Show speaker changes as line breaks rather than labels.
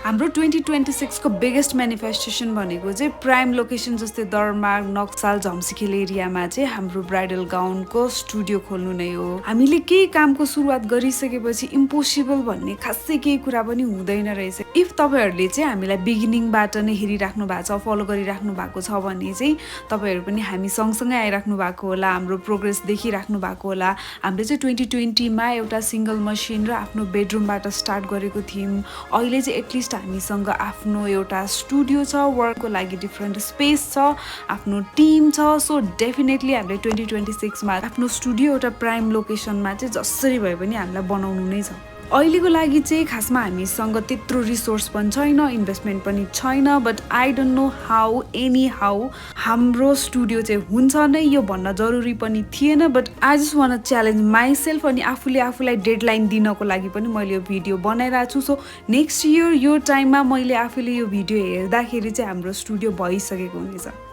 हाम्रो 2026 को biggest manifestation भनेको चाहिँ प्राइम लोकेसन जस्तै दरमाग नक्साल झम्सिखेल एरियामा चाहिँ हाम्रो ब्राइडल गाउनको स्टुडियो खोल्नु नै हो। हामीले केही कामको सुरुवात गरिसकेपछि इम्पोसिबल भन्ने खासै केही कुरा पनि हुँदैन रहेछ। इफ तपाईहरुले चाहिँ हामीलाई बिगिनिङबाट नै हेरिराख्नु भएको छ, फलो गरिराख्नु भएको छ भने चाहिँ तपाईहरु पनि हामी सँगसँगै आइराख्नु भएको होला, हाम्रो प्रोग्रेस देखिराख्नु भएको होला। हामीले चाहिँ 2020 मा एउटा सिंगल मसिन र आफ्नो बेडरुमबाट स्टार्ट गरेको थियौं। अहिले चाहिँ एटलिस्ट हामीसँग आफ्नो एउटा स्टुडियो छ, वर्कको लागि डिफरेन्ट स्पेस छ, आफ्नो टिम छ। सो डेफिनेटली हामीले 2026 मा आफ्नो स्टुडियो एउटा प्राइम लोकेसनमा चाहिँ जसरी भए पनि हामीलाई बनाउनु नै छ। अहिलेको लागि चाहिँ खासमा हामीसँग त्यत्रो रिसोर्स पनि छैन, इन्भेस्टमेन्ट पनि छैन, but I don't know how any how हाम्रो स्टुडियो चाहिँ हुन्छ नै यो भन्न जरुरी पनि थिएन। But I just want challenge myself अनि आफूलाई डेडलाइन दिनको लागि पनि मैले यो भिडियो बनाइरहेको छु। सो नेक्स्ट इयर यो टाइममा मैले आफूले यो भिडियो हेर्दाखेरि चाहिँ हाम्रो स्टुडियो भइसकेको हुनेछ।